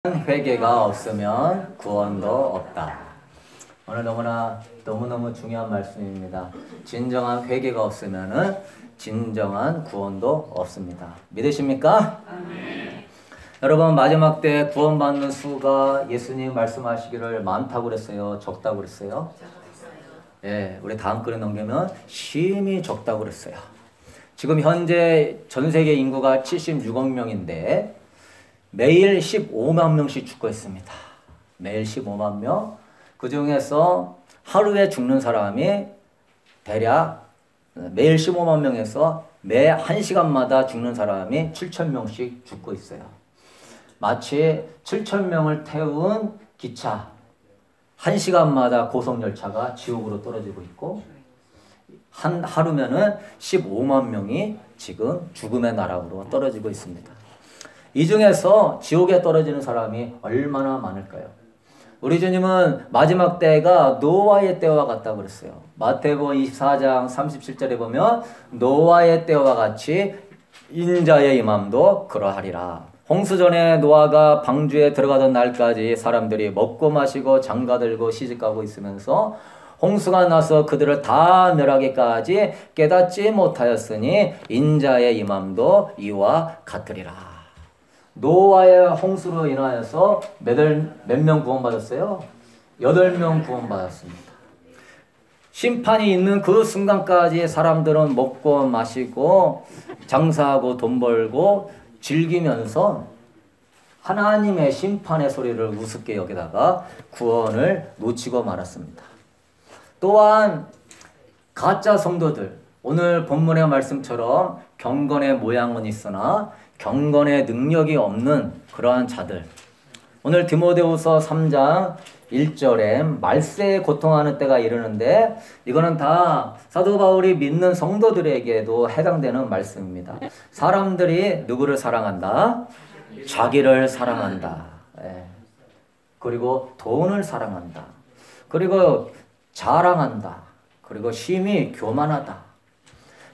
회개가 없으면 구원도 없다. 오늘 너무너무 중요한 말씀입니다. 진정한 회개가 없으면 진정한 구원도 없습니다. 믿으십니까? 아멘. 여러분, 마지막 때 구원받는 수가 예수님 말씀하시기를 많다고 그랬어요? 적다고 그랬어요? 예, 우리 다음 글에 넘기면 심히 적다고 그랬어요. 지금 현재 전 세계 인구가 76억 명인데 매일 15만 명씩 죽고 있습니다. 매일 15만 명. 그 중에서 하루에 죽는 사람이 대략 매일 15만 명에서 매 1시간마다 죽는 사람이 7천 명씩 죽고 있어요. 마치 7천 명을 태운 기차 1시간마다 고속열차가 지옥으로 떨어지고 있고 하루면은 15만 명이 지금 죽음의 나락으로 떨어지고 있습니다. 이 중에서 지옥에 떨어지는 사람이 얼마나 많을까요? 우리 주님은 마지막 때가 노아의 때와 같다고 그랬어요. 마태복음 24장 37절에 보면 노아의 때와 같이 인자의 임함도 그러하리라. 홍수전에 노아가 방주에 들어가던 날까지 사람들이 먹고 마시고 장가들고 시집가고 있으면서 홍수가 나서 그들을 다 멸하기까지 깨닫지 못하였으니 인자의 임함도 이와 같으리라. 노아의 홍수로 인하여서 몇 명 구원받았어요? 8명 구원받았습니다. 심판이 있는 그 순간까지 사람들은 먹고 마시고 장사하고 돈 벌고 즐기면서 하나님의 심판의 소리를 우습게 여기다가 구원을 놓치고 말았습니다. 또한 가짜 성도들, 오늘 본문의 말씀처럼 경건의 모양은 있으나 경건의 능력이 없는 그러한 자들. 오늘 디모데후서 3장 1절에 말세에 고통하는 때가 이르는데 이거는 다 사도 바울이 믿는 성도들에게도 해당되는 말씀입니다. 사람들이 누구를 사랑한다? 자기를 사랑한다. 예. 그리고 돈을 사랑한다. 그리고 자랑한다. 그리고 심히 교만하다.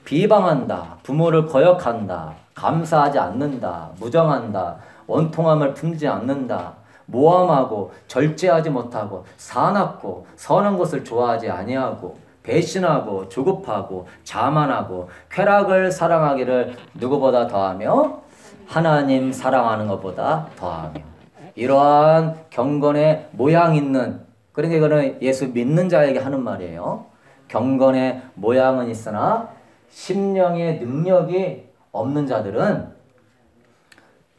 비방한다. 부모를 거역한다. 감사하지 않는다. 무정한다. 원통함을 품지 않는다. 모함하고 절제하지 못하고 사납고 선한 것을 좋아하지 아니하고 배신하고 조급하고 자만하고 쾌락을 사랑하기를 누구보다 더하며 하나님 사랑하는 것보다 더하며. 이러한 경건의 모양 있는, 그러니까 이거는 예수 믿는 자에게 하는 말이에요. 경건의 모양은 있으나 심령의 능력이 없는 자들은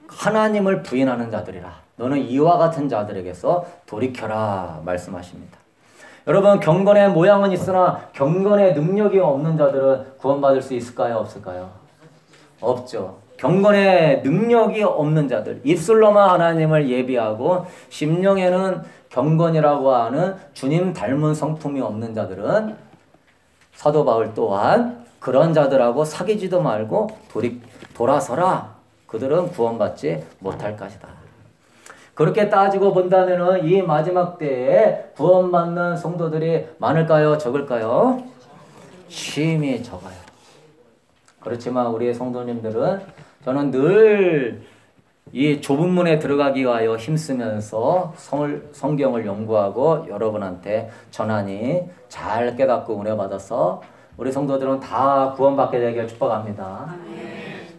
하나님을 부인하는 자들이라. 너는 이와 같은 자들에게서 돌이켜라 말씀하십니다. 여러분, 경건의 모양은 있으나 경건의 능력이 없는 자들은 구원받을 수 있을까요? 없을까요? 없죠. 경건의 능력이 없는 자들, 입술로만 하나님을 예비하고 심령에는 경건이라고 하는 주님 닮은 성품이 없는 자들은 사도 바울 또한 그런 자들하고 사귀지도 말고 돌아서라. 그들은 구원받지 못할 것이다. 그렇게 따지고 본다면 이 마지막 때에 구원받는 성도들이 많을까요? 적을까요? 심히 적어요. 그렇지만 우리의 성도님들은 저는 늘 이 좁은 문에 들어가기 위하여 힘쓰면서 성경을 연구하고 여러분한테 전하니 잘 깨닫고 은혜 받아서 우리 성도들은 다 구원받게 되길 축복합니다.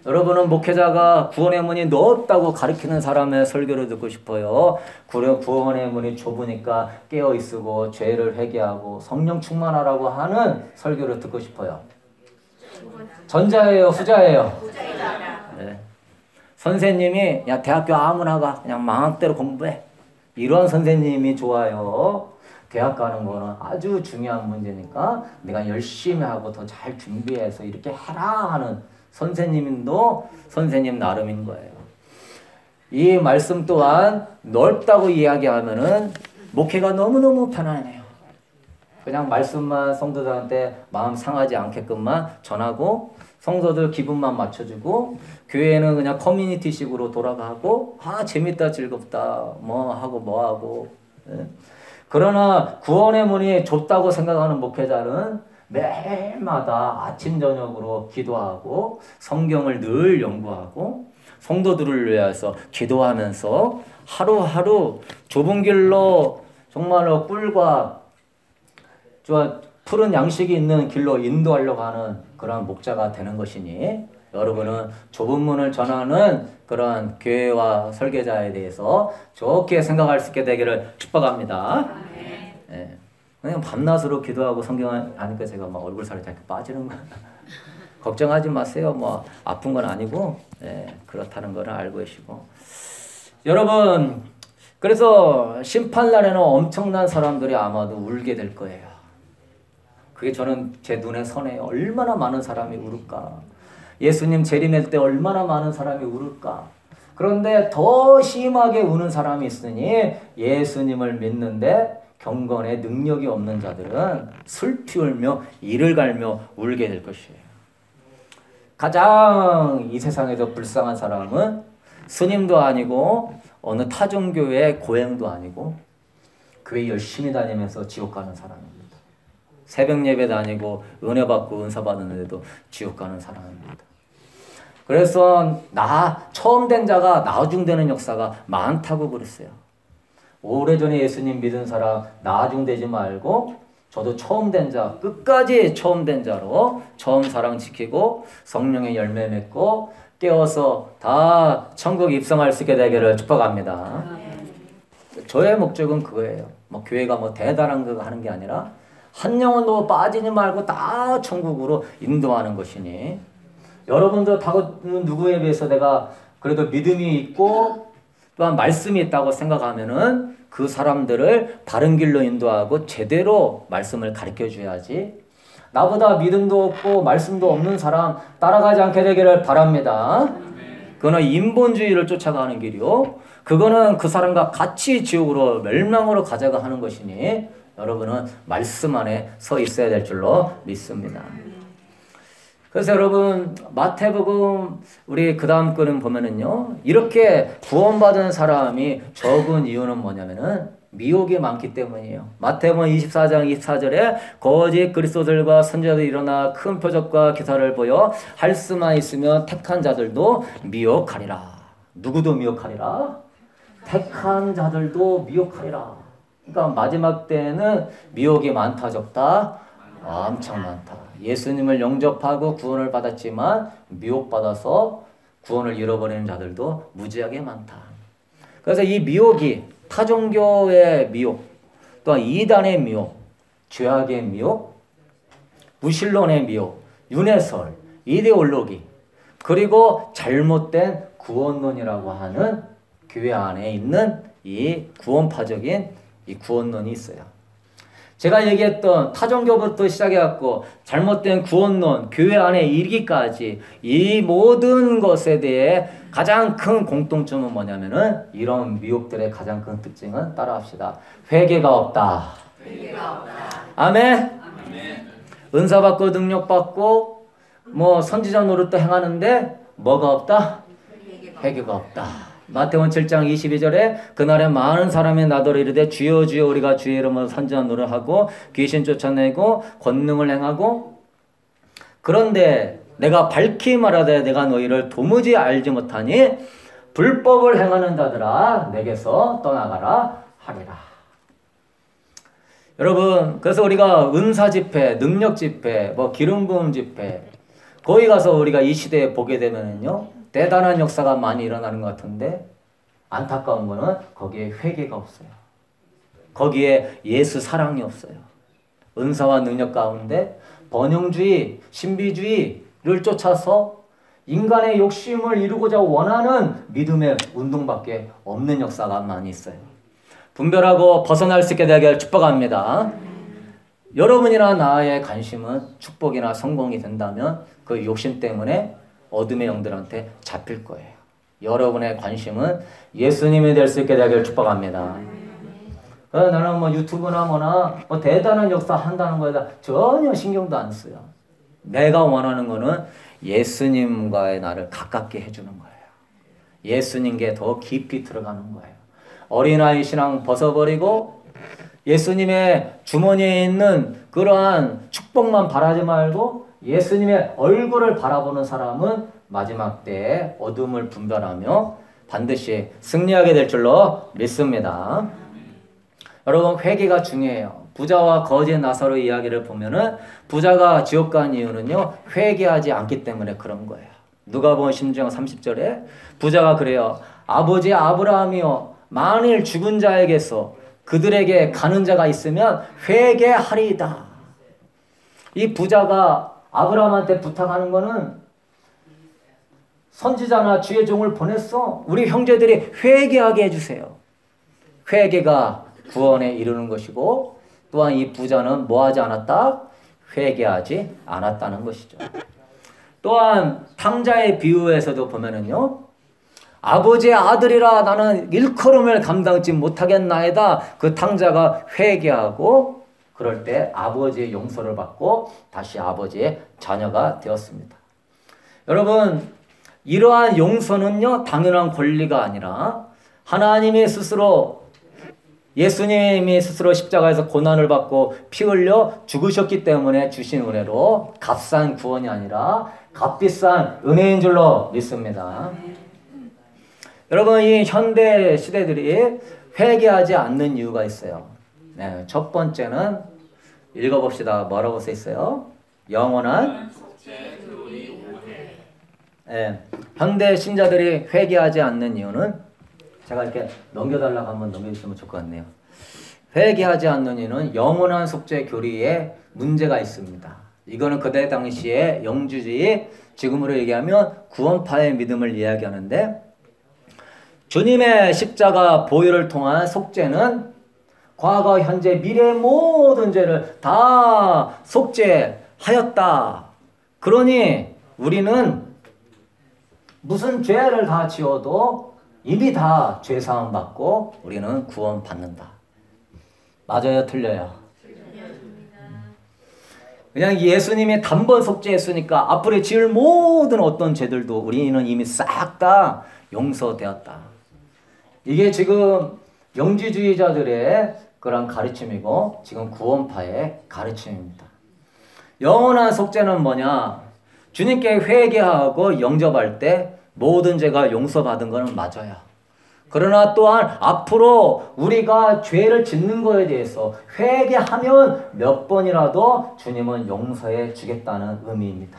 여러분은 목회자가 구원의 문이 넓다고 가르치는 사람의 설교를 듣고 싶어요? 구원의 문이 좁으니까 깨어있으고 죄를 회개하고 성령 충만하라고 하는 설교를 듣고 싶어요? 전자예요? 후자예요? 네. 선생님이 야 대학교 아무나 가 그냥 마음대로 공부해 이런 선생님이 좋아요. 대학 가는 거는 아주 중요한 문제니까 내가 열심히 하고 더 잘 준비해서 이렇게 해라 하는 선생님도 선생님 나름인 거예요. 이 말씀 또한 넓다고 이야기하면은 목회가 너무너무 편안해요. 그냥 말씀만 성도들한테 마음 상하지 않게끔만 전하고 성도들 기분만 맞춰주고 교회는 그냥 커뮤니티식으로 돌아가고 재밌다 즐겁다 뭐 하고 예. 그러나 구원의 문이 좁다고 생각하는 목회자는 매일마다 아침 저녁으로 기도하고 성경을 늘 연구하고 성도들을 위해서 기도하면서 하루하루 좁은 길로 정말로 꿀과 푸른 양식이 있는 길로 인도하려고 하는 그런 목자가 되는 것이니 여러분은 좁은 문을 전하는 그런 교회와 설계자에 대해서 좋게 생각할 수 있게 되기를 축복합니다. 예. 그냥 밤낮으로 기도하고 성경 하니까 제가 막 얼굴살이 자꾸 빠지는 거 걱정하지 마세요. 뭐 아픈 건 아니고 그렇다는 거를 알고 계시고 여러분 그래서 심판날에는 엄청난 사람들이 아마도 울게 될 거예요. 그게 저는 제 눈에 선해요. 얼마나 많은 사람이 울을까. 예수님 재림할 때 얼마나 많은 사람이 울을까. 그런데 더 심하게 우는 사람이 있으니 예수님을 믿는데 경건에 능력이 없는 자들은 슬피 울며 이를 갈며 울게 될 것이에요. 가장 이 세상에서 불쌍한 사람은 스님도 아니고 어느 타종교의 고행도 아니고 교회 열심히 다니면서 지옥 가는 사람입니다. 새벽 예배 다니고 은혜 받고 은사 받는데도 지옥 가는 사람입니다. 그래서 처음 된 자가 나중되는 역사가 많다고 그랬어요. 오래전에 예수님 믿은 사람 나중되지 말고 저도 처음 된 자, 끝까지 처음 된 자로 처음 사랑 지키고 성령의 열매 맺고 깨어서 다 천국 입성할 수 있게 되기를 축복합니다. 저의 목적은 그거예요. 뭐 교회가 뭐 대단한 거 하는 게 아니라 한 영혼도 빠지지 말고 다 천국으로 인도하는 것이니 여러분도 누구에 비해서 내가 그래도 믿음이 있고 또한 말씀이 있다고 생각하면은 그 사람들을 바른 길로 인도하고 제대로 말씀을 가르쳐 줘야지 나보다 믿음도 없고 말씀도 없는 사람 따라가지 않게 되기를 바랍니다. 그거는 인본주의를 쫓아가는 길이요. 그거는 그 사람과 같이 지옥으로 멸망으로 가자고 하는 것이니 여러분은 말씀 안에 서 있어야 될 줄로 믿습니다. 그래서 여러분 마태복음 우리 그 다음 거는 보면은요 이렇게 구원받은 사람이 적은 이유는 뭐냐면은 미혹이 많기 때문이에요. 마태복음 24장 24절에 거짓 그리스도들과 선지자들이 일어나 큰 표적과 기사를 보여 할 수만 있으면 택한 자들도 미혹하리라. 누구도 미혹하리라? 택한 자들도 미혹하리라. 그러니까 마지막 때는 미혹이 많다 적다? 엄청 많다. 예수님을 영접하고 구원을 받았지만 미혹받아서 구원을 잃어버리는 자들도 무지하게 많다. 그래서 이 미혹이 타종교의 미혹, 또한 이단의 미혹, 죄악의 미혹, 무신론의 미혹, 윤회설, 이데올로기, 그리고 잘못된 구원론이라고 하는 교회 안에 있는 이 구원파적인 이 구원론이 있어요. 제가 얘기했던 타종교부터 시작해갖고 잘못된 구원론, 교회 안에 이르기까지 이 모든 것에 대해 가장 큰 공통점은 뭐냐면은 이런 미혹들의 가장 큰 특징은 따라합시다. 회개가 없다. 아멘. 은사 받고 능력 받고 뭐 선지자 노릇도 행하는데 뭐가 없다? 회개가 없다. 마태복음 7장 22절에 그날에 많은 사람이 나더러 이르되 주여 주여 우리가 주의 이름으로 선지자 노릇하고 귀신 쫓아내고 권능을 행하고 그런데 내가 밝히 말하되 내가 너희를 도무지 알지 못하니 불법을 행하는 자들아 내게서 떠나가라 하리라. 여러분 그래서 우리가 은사 집회, 능력 집회, 뭐 기름 부음 집회 거기 가서 우리가 이 시대에 보게 되면은요 대단한 역사가 많이 일어나는 것 같은데 안타까운 거는 거기에 회개가 없어요. 거기에 예수 사랑이 없어요. 은사와 능력 가운데 번영주의, 신비주의를 쫓아서 인간의 욕심을 이루고자 원하는 믿음의 운동밖에 없는 역사가 많이 있어요. 분별하고 벗어날 수 있게 되길 축복합니다. 여러분이나 나의 관심은 축복이나 성공이 된다면 그 욕심 때문에 어둠의 영들한테 잡힐 거예요. 여러분의 관심은 예수님이 될 수 있게 되길 축복합니다. 나는 뭐 유튜브나 뭐나 뭐 대단한 역사 한다는 거에다 전혀 신경도 안 써요. 내가 원하는 거는 예수님과의 나를 가깝게 해주는 거예요. 예수님께 더 깊이 들어가는 거예요. 어린아이 신앙 벗어버리고 예수님의 주머니에 있는 그러한 축복만 바라지 말고 예수님의 얼굴을 바라보는 사람은 마지막 때에 어둠을 분별하며 반드시 승리하게 될 줄로 믿습니다. 여러분, 회개가 중요해요. 부자와 거지 나사로 이야기를 보면은 부자가 지옥 간 이유는요, 회개하지 않기 때문에 그런 거예요. 누가복음 10장 30절에 부자가 그래요. 아버지 아브라함이여, 만일 죽은 자에게서 그들에게 가는 자가 있으면 회개하리이다. 이 부자가 아브라함한테 부탁하는 거는 선지자나 주의 종을 보냈어. 우리 형제들이 회개하게 해주세요. 회개가 구원에 이르는 것이고, 또한 이 부자는 뭐하지 않았다? 회개하지 않았다는 것이죠. 또한 탕자의 비유에서도 보면은요, 아버지의 아들이라 나는 일컬음을 감당치 못하겠나이다. 그 탕자가 회개하고 그럴 때 아버지의 용서를 받고 다시 아버지의 자녀가 되었습니다. 여러분, 이러한 용서는요, 당연한 권리가 아니라 하나님이 스스로, 예수님이 스스로 십자가에서 고난을 받고 피 흘려 죽으셨기 때문에 주신 은혜로 값싼 구원이 아니라 값비싼 은혜인 줄로 믿습니다. 여러분, 이 현대 시대들이 회개하지 않는 이유가 있어요. 네, 첫 번째는 읽어봅시다. 뭐라고 써 있어요? 영원한 네, 현대 신자들이 회개하지 않는 이유는, 제가 이렇게 넘겨달라고 한번 넘겨주시면 좋을 것 같네요. 회개하지 않는 이유는 영원한 속죄 교리에 문제가 있습니다. 이거는 그때 당시에 영주주의, 지금으로 얘기하면 구원파의 믿음을 이야기하는데, 주님의 십자가 보혈을 통한 속죄는 과거, 현재, 미래의 모든 죄를 다 속죄하였다. 그러니 우리는 무슨 죄를 다 지어도 이미 다 죄사함 받고 우리는 구원 받는다. 맞아요? 틀려요? 그냥 예수님이 단번 속죄했으니까 앞으로 지을 모든 어떤 죄들도 우리는 이미 싹 다 용서되었다. 이게 지금 영지주의자들의 그런 가르침이고 지금 구원파의 가르침입니다. 영원한 속죄는 뭐냐? 주님께 회개하고 영접할 때 모든 죄가 용서받은 것은 맞아요. 그러나 또한 앞으로 우리가 죄를 짓는 것에 대해서 회개하면 몇 번이라도 주님은 용서해 주겠다는 의미입니다.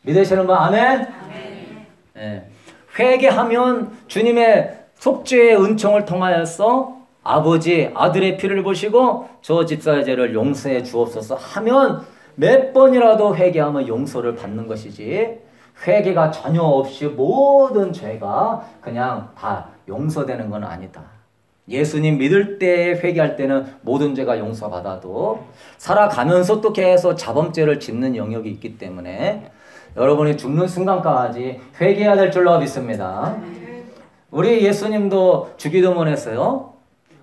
믿으시는 분 아멘? 아멘. 네. 회개하면 주님의 속죄의 은총을 통하여서 아버지 아들의 피를 보시고 저 집사의 죄를 용서해 주옵소서 하면 몇 번이라도 회개하면 용서를 받는 것이지, 회개가 전혀 없이 모든 죄가 그냥 다 용서되는 건 아니다. 예수님 믿을 때, 회개할 때는 모든 죄가 용서받아도 살아가면서 또 계속 자범죄를 짓는 영역이 있기 때문에 여러분이 죽는 순간까지 회개해야 될 줄로 믿습니다. 우리 예수님도 주기도문했어요.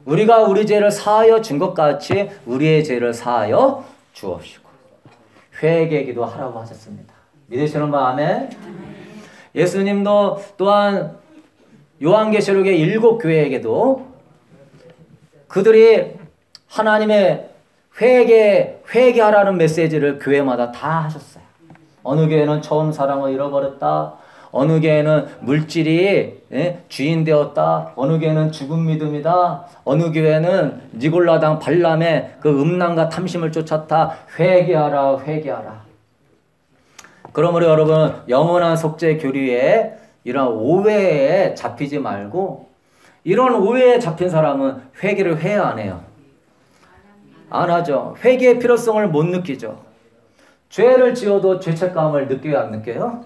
우리가 우리 죄를 사하여 준 것 같이 우리의 죄를 사하여 주옵시고 회개기도 하라고 하셨습니다. 믿으시는 분 아멘? 예수님도 또한 요한계시록의 7교회에게도 그들이 하나님의 회개하라는 메시지를 교회마다 다 하셨어요. 어느 교회는 처음 사랑을 잃어버렸다. 어느 교회는 물질이 주인 되었다. 어느 교회는 죽은 믿음이다. 어느 교회는 니골라당 발람의 그 음란과 탐심을 쫓았다. 회개하라, 회개하라. 그러므로 여러분, 영원한 속죄 교리에 이런 오해에 잡히지 말고, 이런 오해에 잡힌 사람은 회개를 해야 안 해요? 안 하죠. 회개의 필요성을 못 느끼죠. 죄를 지어도 죄책감을 느껴요, 안 느껴요?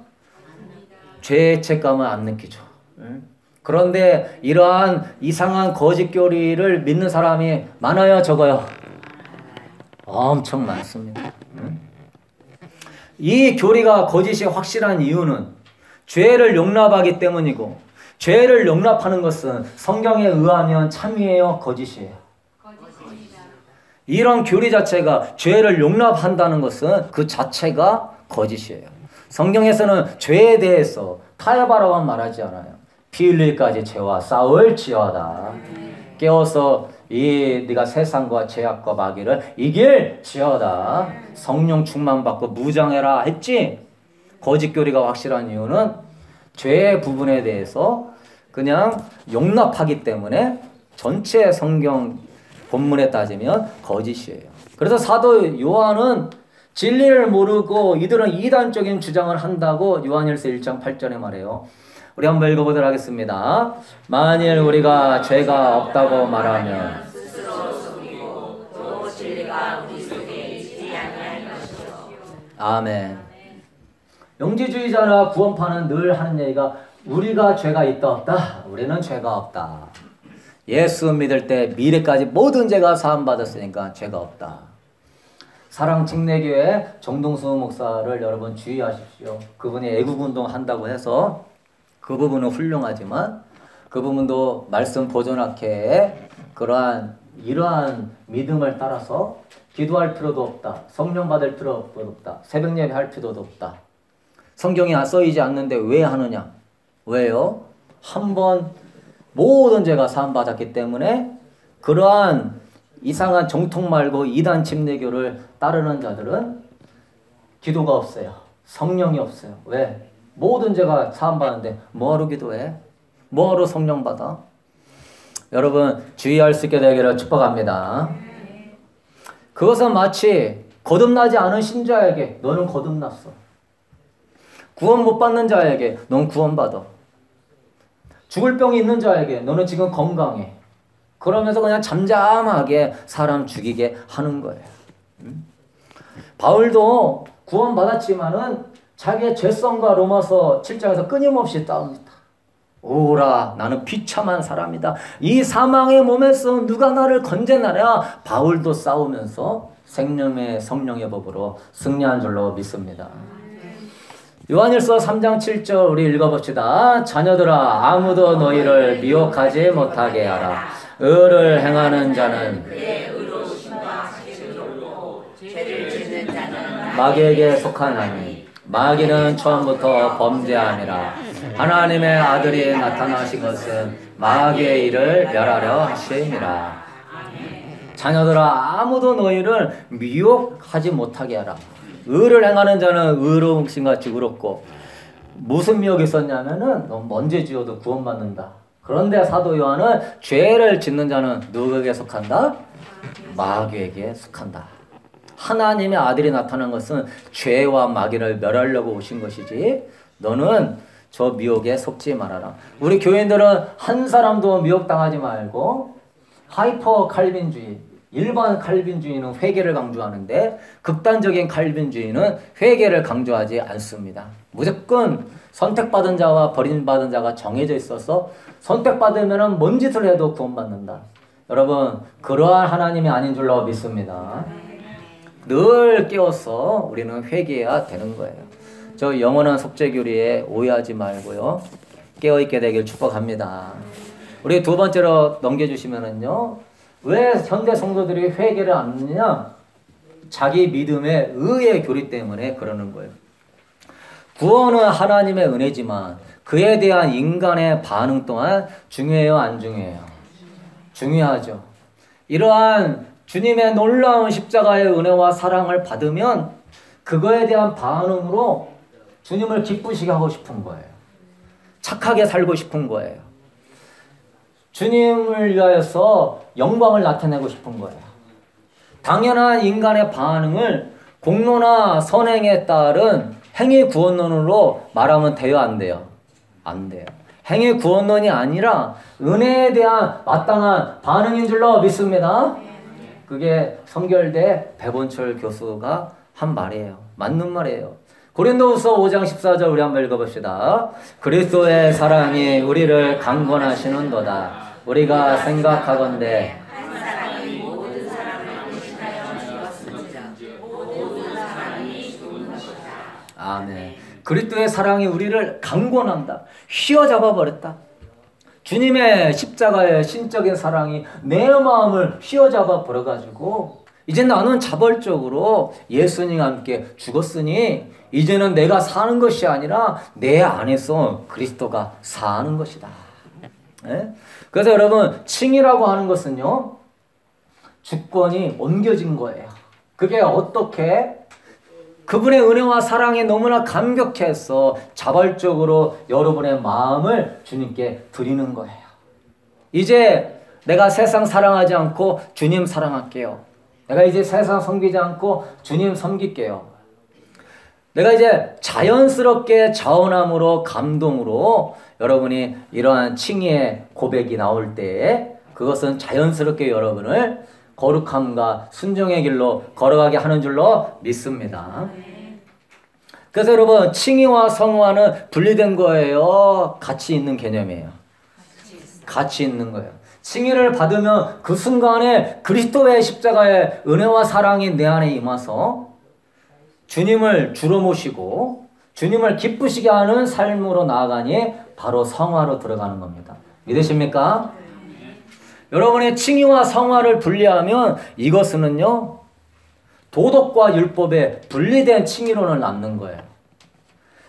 죄책감을 안 느끼죠. 그런데 이러한 이상한 거짓 교리를 믿는 사람이 많아요, 적어요? 엄청 많습니다. 이 교리가 거짓이 확실한 이유는 죄를 용납하기 때문이고, 죄를 용납하는 것은 성경에 의하면 참이에요, 거짓이에요? 거짓입니다. 이런 교리 자체가 죄를 용납한다는 것은 그 자체가 거짓이에요. 성경에서는 죄에 대해서 타협하라고 말하지 않아요. 피 흘릴까지 죄와 싸울지어다. 깨어서 네가 세상과 죄악과 마귀를 이길지어다. 성령 충만받고 무장해라 했지. 거짓 교리가 확실한 이유는 죄의 부분에 대해서 그냥 용납하기 때문에 전체 성경 본문에 따지면 거짓이에요. 그래서 사도 요한은 진리를 모르고 이들은 이단적인 주장을 한다고 요한일서 1장 8절에 말해요. 우리 한번 읽어보도록 하겠습니다. 만일 우리가 죄가 없다고 말하면 스스로 속이고 또 진리가 우리 속에 있지 아니할 것이요. 아멘. 영지주의자나 구원파는 늘 하는 얘기가 우리가 죄가 있다 없다? 우리는 죄가 없다. 예수 믿을 때 미래까지 모든 죄가 사함받았으니까 죄가 없다. 사랑 직내교회 정동수 목사를 여러분 주의하십시오. 그분이 애국운동 한다고 해서 그 부분은 훌륭하지만 그 부분도 말씀 보존학회에 이러한 믿음을 따라서 기도할 필요도 없다. 성령 받을 필요도 없다. 새벽 예배 할 필요도 없다. 성경이 써있지 않는데 왜 하느냐? 왜요? 한번 모든 죄가 사함받았기 때문에 그러한 이상한 정통 말고 이단 침례교를 따르는 자들은 기도가 없어요. 성령이 없어요. 왜? 모든 죄가 사함받는데 뭐하러 기도해? 뭐하러 성령 받아? 여러분 주의할 수 있게 되기를 축복합니다. 그것은 마치 거듭나지 않은 신자에게 너는 거듭났어. 구원 못 받는 자에게 넌 구원받아. 죽을 병이 있는 자에게 너는 지금 건강해. 그러면서 그냥 잠잠하게 사람 죽이게 하는 거예요. 바울도 구원받았지만은 자기의 죄성과 로마서 7장에서 끊임없이 싸웁니다. 오라 나는 비참한 사람이다. 이 사망의 몸에서 누가 나를 건져내랴. 바울도 싸우면서 생명의 성령의 법으로 승리한 줄로 믿습니다. 요한일서 3장 7절 우리 읽어봅시다. 자녀들아 아무도 너희를 미혹하지 못하게 하라. 의를 행하는 자는 그의 의로우심과 자식으로 죄를 짓는 자는 마귀에게 속하나니 마귀는 처음부터 범죄함이라. 하나님의 아들이 나타나신 것은 마귀의 일을 멸하려 하심이라. 자녀들아 아무도 너희를 미혹하지 못하게 하라. 의를 행하는 자는 의로우신 같이 의롭고 무슨 미혹이 있었냐면은 넌 먼지 지어도 구원받는다. 그런데 사도 요한은 죄를 짓는 자는 누구에게 속한다? 마귀에게 속한다. 하나님의 아들이 나타난 것은 죄와 마귀를 멸하려고 오신 것이지 너는 저 미혹에 속지 말아라. 우리 교인들은 한 사람도 미혹당하지 말고 하이퍼 칼빈주의, 일반 칼빈주의는 회개를 강조하는데 극단적인 칼빈주의는 회개를 강조하지 않습니다. 무조건 선택받은 자와 버림받은 자가 정해져 있어서 선택받으면 뭔 짓을 해도 구원받는다. 여러분 그러한 하나님이 아닌 줄로 믿습니다. 늘 깨워서 우리는 회개해야 되는 거예요. 저 영원한 속죄교리에 오해하지 말고요. 깨어있게 되길 축복합니다. 우리 두 번째로 넘겨주시면은요. 왜 현대 성도들이 회개를 안 하느냐? 자기 믿음의 의의 교리 때문에 그러는 거예요. 구원은 하나님의 은혜지만 그에 대한 인간의 반응 또한 중요해요, 안 중요해요? 중요하죠. 이러한 주님의 놀라운 십자가의 은혜와 사랑을 받으면 그거에 대한 반응으로 주님을 기쁘시게 하고 싶은 거예요. 착하게 살고 싶은 거예요. 주님을 위하여서 영광을 나타내고 싶은 거예요. 당연한 인간의 반응을 공로나 선행에 따른 행위 구원론으로 말하면 돼요, 안 돼요? 안 돼요. 행위 구원론이 아니라 은혜에 대한 마땅한 반응인 줄로 믿습니다. 그게 성결대 백원철 교수가 한 말이에요. 맞는 말이에요. 고린도후서 5장 14절 우리 한번 읽어봅시다. 그리스도의 사랑이 우리를 강권하시는도다. 우리가 생각하건대 한 사람이 모든 사람을 대신하여 죽었습니다. 모든 사람이 죽은 것이다. 아멘. 그리스도의 사랑이 우리를 강권한다. 휘어잡아 버렸다. 주님의 십자가의 신적인 사랑이 내 마음을 휘어잡아 버려가지고 이제 나는 자발적으로 예수님과 함께 죽었으니 이제는 내가 사는 것이 아니라 내 안에서 그리스도가 사는 것이다. 네? 그래서 여러분 칭이라고 하는 것은요 주권이 옮겨진 거예요. 그게 어떻게 그분의 은혜와 사랑에 너무나 감격해서 자발적으로 여러분의 마음을 주님께 드리는 거예요. 이제 내가 세상 사랑하지 않고 주님 사랑할게요. 내가 이제 세상 섬기지 않고 주님 섬길게요. 내가 이제 자연스럽게 자원함으로 감동으로 여러분이 이러한 칭의의 고백이 나올 때 그것은 자연스럽게 여러분을 거룩함과 순종의 길로 걸어가게 하는 줄로 믿습니다. 그래서 여러분 칭의와 성화는 분리된 거예요? 같이 있는 개념이에요? 같이 있는 거예요. 칭의를 받으면 그 순간에 그리스도의 십자가의 은혜와 사랑이 내 안에 임해서 주님을 주로 모시고 주님을 기쁘시게 하는 삶으로 나아가니 바로 성화로 들어가는 겁니다. 믿으십니까? 여러분의 칭의와 성화를 분리하면 이것은요 도덕과 율법에 분리된 칭의론을 낳는 거예요.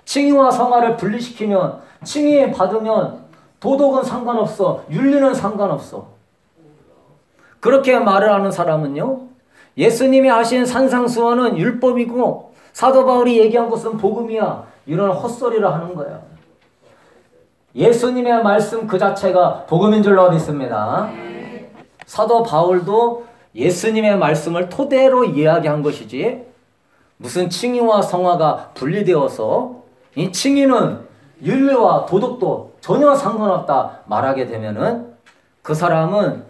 칭의와 성화를 분리시키면 칭의 받으면 도덕은 상관없어, 윤리는 상관없어. 그렇게 말을 하는 사람은요 예수님이 하신 산상수원은 율법이고 사도 바울이 얘기한 것은 복음이야, 이런 헛소리를 하는 거예요. 예수님의 말씀 그 자체가 복음인 줄로 믿습니다. 사도 바울도 예수님의 말씀을 토대로 이야기한 것이지 무슨 칭의와 성화가 분리되어서 이 칭의는 윤리와 도덕도 전혀 상관없다 말하게 되면은 그 사람은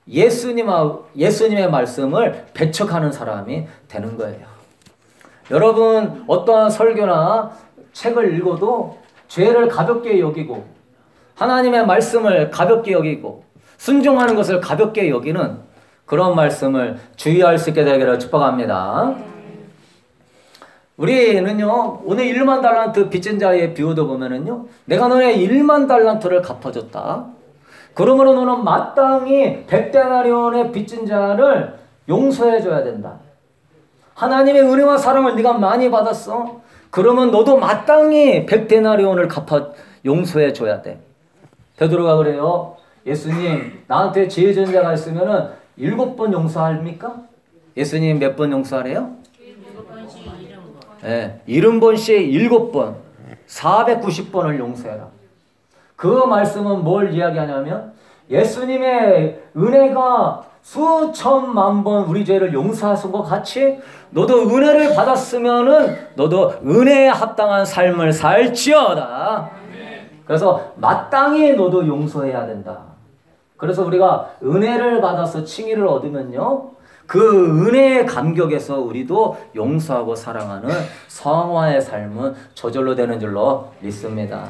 예수님의 말씀을 배척하는 사람이 되는 거예요. 여러분 어떠한 설교나 책을 읽어도 죄를 가볍게 여기고 하나님의 말씀을 가볍게 여기고 순종하는 것을 가볍게 여기는 그런 말씀을 주의할 수 있게 되기를 축복합니다. 우리는요 오늘 1만 달란트 빚진 자의 비유도 보면은요 내가 너의 1만 달란트를 갚아줬다. 그러므로 너는 마땅히 100데나리온의 빚진 자를 용서해 줘야 된다. 하나님의 은혜와 사랑을 네가 많이 받았어. 그러면 너도 마땅히 100데나리온을 갚아 용서해 줘야 돼. 베드로가 그래요. 예수님 나한테 죄 지은 자가 있으면은 7번 용서합니까? 예수님 몇 번 용서하래요? 70번씩 7번 490번을 용서해라. 그 말씀은 뭘 이야기하냐면 예수님의 은혜가 수천만 번 우리 죄를 용서하신 것 같이 너도 은혜를 받았으면은 너도 은혜에 합당한 삶을 살지어다. 그래서 마땅히 너도 용서해야 된다. 그래서 우리가 은혜를 받아서 칭의를 얻으면요 그 은혜의 감격에서 우리도 용서하고 사랑하는 성화의 삶은 저절로 되는 줄로 믿습니다.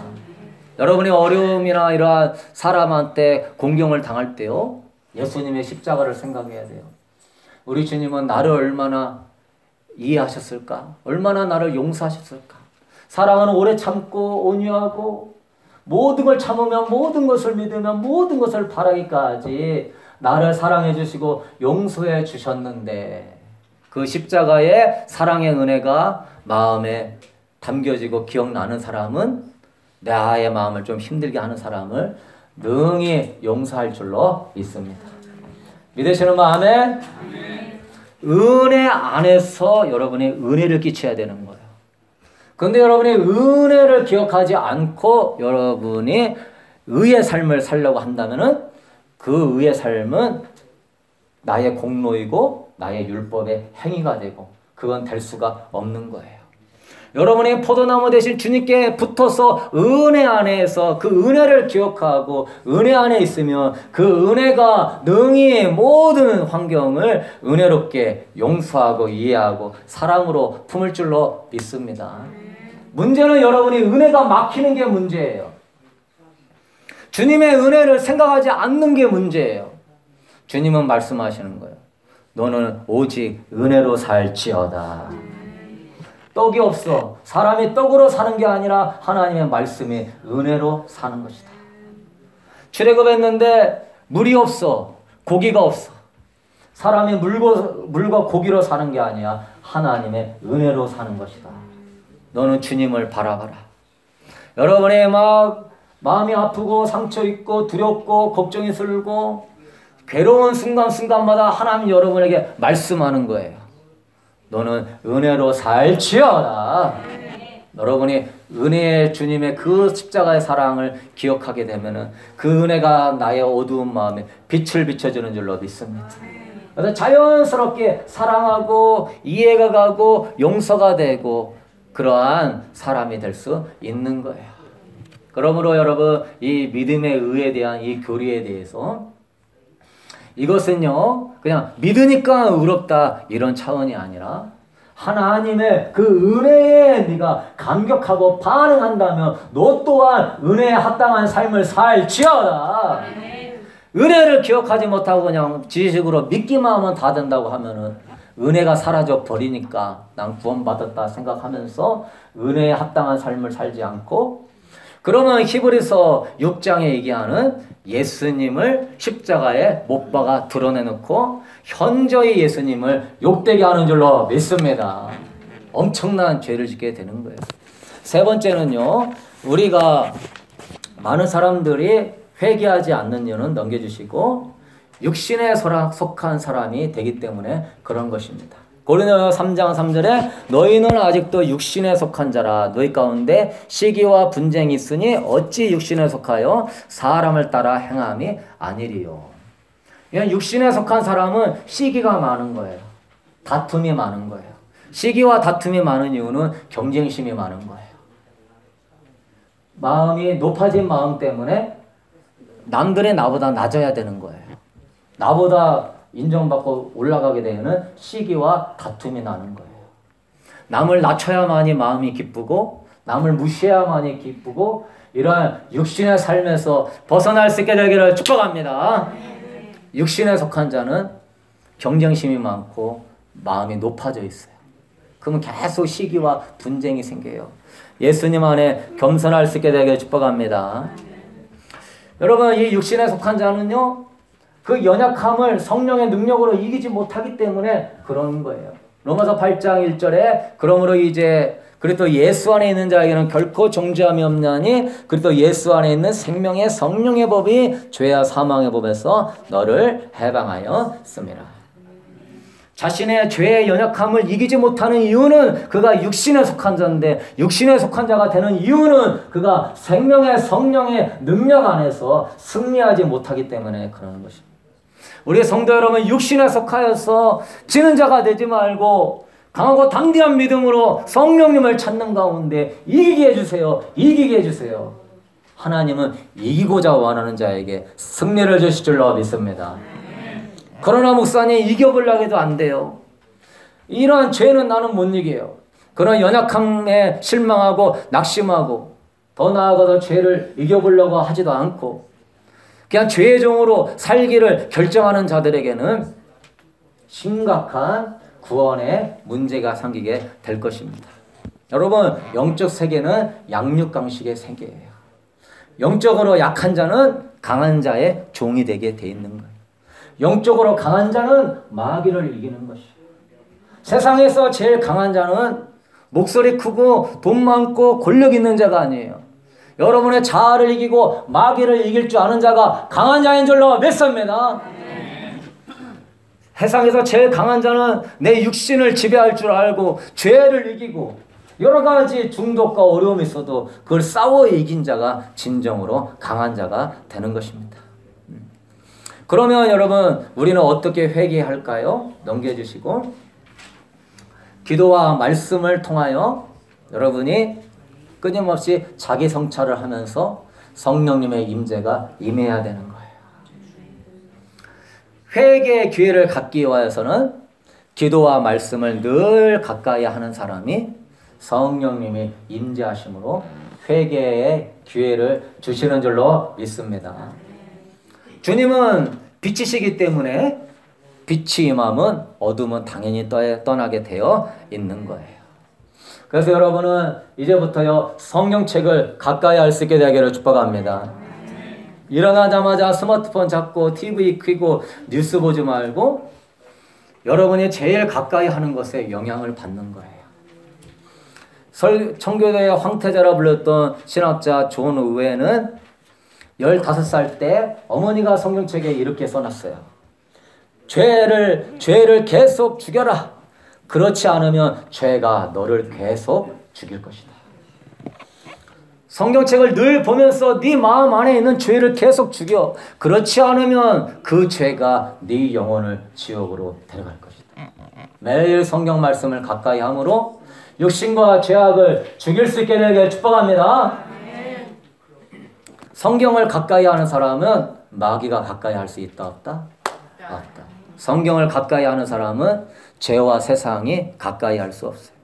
여러분이 어려움이나 이러한 사람한테 공경을 당할 때요 예수님의 십자가를 생각해야 돼요. 우리 주님은 나를 얼마나 이해하셨을까? 얼마나 나를 용서하셨을까? 사랑은 오래 참고 온유하고 모든 걸 참으면 모든 것을 믿으면 모든 것을 바라기까지 나를 사랑해 주시고 용서해 주셨는데 그 십자가의 사랑의 은혜가 마음에 담겨지고 기억나는 사람은 나의 마음을 좀 힘들게 하는 사람을 능히 용서할 줄로 믿습니다. 믿으시는 마음에 은혜 안에서 여러분이 은혜를 끼쳐야 되는 거예요. 그런데 여러분이 은혜를 기억하지 않고 여러분이 의의 삶을 살려고 한다면은 그 의의 삶은 나의 공로이고 나의 율법의 행위가 되고 그건 될 수가 없는 거예요. 여러분이 포도나무 대신 주님께 붙어서 은혜 안에서 그 은혜를 기억하고 은혜 안에 있으면 그 은혜가 능히 모든 환경을 은혜롭게 용서하고 이해하고 사랑으로 품을 줄로 믿습니다. 문제는 여러분이 은혜가 막히는 게 문제예요. 주님의 은혜를 생각하지 않는 게 문제예요. 주님은 말씀하시는 거예요. 너는 오직 은혜로 살지어다. 떡이 없어. 사람이 떡으로 사는 게 아니라 하나님의 말씀이 은혜로 사는 것이다. 출애굽했는데 물이 없어. 고기가 없어. 사람이 물과 고기로 사는 게 아니야. 하나님의 은혜로 사는 것이다. 너는 주님을 바라봐라. 여러분의 마음이 아프고 상처 있고 두렵고 걱정이 들고 괴로운 순간순간마다 하나님 여러분에게 말씀하는 거예요. 너는 은혜로 살지어다. 여러분이 은혜의 주님의 그 십자가의 사랑을 기억하게 되면은 그 은혜가 나의 어두운 마음에 빛을 비춰주는 줄로 믿습니다. 그래서 자연스럽게 사랑하고 이해가 가고 용서가 되고 그러한 사람이 될 수 있는 거예요. 그러므로 여러분 이 믿음의 의에 대한 이 교리에 대해서 이것은요 그냥 믿으니까 의롭다 이런 차원이 아니라 하나님의 그 은혜에 네가 감격하고 반응한다면 너 또한 은혜에 합당한 삶을 살지어다. 은혜를 기억하지 못하고 그냥 지식으로 믿기만 하면 다 된다고 하면은 은혜가 사라져 버리니까 난 구원받았다 생각하면서 은혜에 합당한 삶을 살지 않고 그러면 히브리서 6장에 얘기하는 예수님을 십자가에 못 박아 드러내놓고 현저히 예수님을 욕되게 하는 줄로 믿습니다. 엄청난 죄를 짓게 되는 거예요. 세 번째는요. 우리가 많은 사람들이 회개하지 않는 이유는 넘겨주시고 육신에 속한 사람이 되기 때문에 그런 것입니다. 고린도서 3장 3절에 너희는 아직도 육신에 속한 자라 너희 가운데 시기와 분쟁이 있으니 어찌 육신에 속하여 사람을 따라 행함이 아니리요. 육신에 속한 사람은 시기가 많은 거예요. 다툼이 많은 거예요. 시기와 다툼이 많은 이유는 경쟁심이 많은 거예요. 마음이 높아진 마음 때문에 남들이 나보다 낮아야 되는 거예요. 나보다 인정받고 올라가게 되는 시기와 다툼이 나는 거예요. 남을 낮춰야만이 마음이 기쁘고 남을 무시해야만이 기쁘고 이러한 육신의 삶에서 벗어날 수 있게 되기를 축복합니다. 육신에 속한 자는 경쟁심이 많고 마음이 높아져 있어요. 그러면 계속 시기와 분쟁이 생겨요. 예수님 안에 겸손할 수 있게 되기를 축복합니다. 여러분 이 육신에 속한 자는요. 그 연약함을 성령의 능력으로 이기지 못하기 때문에 그런 거예요. 로마서 8장 1절에 그러므로 이제 그리스도 예수 안에 있는 자에게는 결코 정죄함이 없나니 그리스도 예수 안에 있는 생명의 성령의 법이 죄와 사망의 법에서 너를 해방하였습니다. 자신의 죄의 연약함을 이기지 못하는 이유는 그가 육신에 속한 자인데 육신에 속한 자가 되는 이유는 그가 생명의 성령의 능력 안에서 승리하지 못하기 때문에 그러는 것입니다. 우리 성도 여러분 육신에 속하여서 지는 자가 되지 말고 강하고 담대한 믿음으로 성령님을 찾는 가운데 이기게 해주세요. 이기게 해주세요. 하나님은 이기고자 원하는 자에게 승리를 주실 줄로 믿습니다. 그러나 목사님 이겨보려고 해도 안 돼요. 이러한 죄는 나는 못 이겨요. 그런 연약함에 실망하고 낙심하고 더 나아가서 죄를 이겨보려고 하지도 않고 그냥 죄의 종으로 살기를 결정하는 자들에게는 심각한 구원의 문제가 생기게 될 것입니다. 여러분 영적 세계는 양육강식의 세계예요. 영적으로 약한 자는 강한 자의 종이 되게 돼 있는 거예요. 영적으로 강한 자는 마귀를 이기는 것이에요. 세상에서 제일 강한 자는 목소리 크고 돈 많고 권력 있는 자가 아니에요. 여러분의 자아를 이기고 마귀를 이길 줄 아는 자가 강한 자인 줄로 믿습니다. 세상에서 제일 강한 자는 내 육신을 지배할 줄 알고 죄를 이기고 여러 가지 중독과 어려움이 있어도 그걸 싸워 이긴 자가 진정으로 강한 자가 되는 것입니다. 그러면 여러분 우리는 어떻게 회개할까요? 넘겨주시고 기도와 말씀을 통하여 여러분이 끊임없이 자기 성찰을 하면서 성령님의 임재가 임해야 되는 거예요. 회개의 기회를 갖기 위해서는 기도와 말씀을 늘 가까이 하는 사람이 성령님이 임재하심으로 회개의 기회를 주시는 줄로 믿습니다. 주님은 빛이시기 때문에 빛이 임함은 어둠은 당연히 떠나게 되어 있는 거예요. 그래서 여러분은 이제부터요 성경책을 가까이 할 수 있게 되기를 축복합니다. 일어나자마자 스마트폰 잡고 TV 켜고 뉴스 보지 말고 여러분이 제일 가까이 하는 것에 영향을 받는 거예요. 청교도의 황태자라 불렸던 신학자 존 의회는 15살 때 어머니가 성경책에 이렇게 써놨어요. 죄를 계속 죽여라. 그렇지 않으면 죄가 너를 계속 죽일 것이다. 성경책을 늘 보면서 네 마음 안에 있는 죄를 계속 죽여. 그렇지 않으면 그 죄가 네 영혼을 지옥으로 데려갈 것이다. 매일 성경 말씀을 가까이 함으로 육신과 죄악을 죽일 수 있게 되길 축복합니다. 성경을 가까이 하는 사람은 마귀가 가까이 할 수 있다 없다? 없다. 성경을 가까이 하는 사람은 죄와 세상이 가까이 할 수 없어요.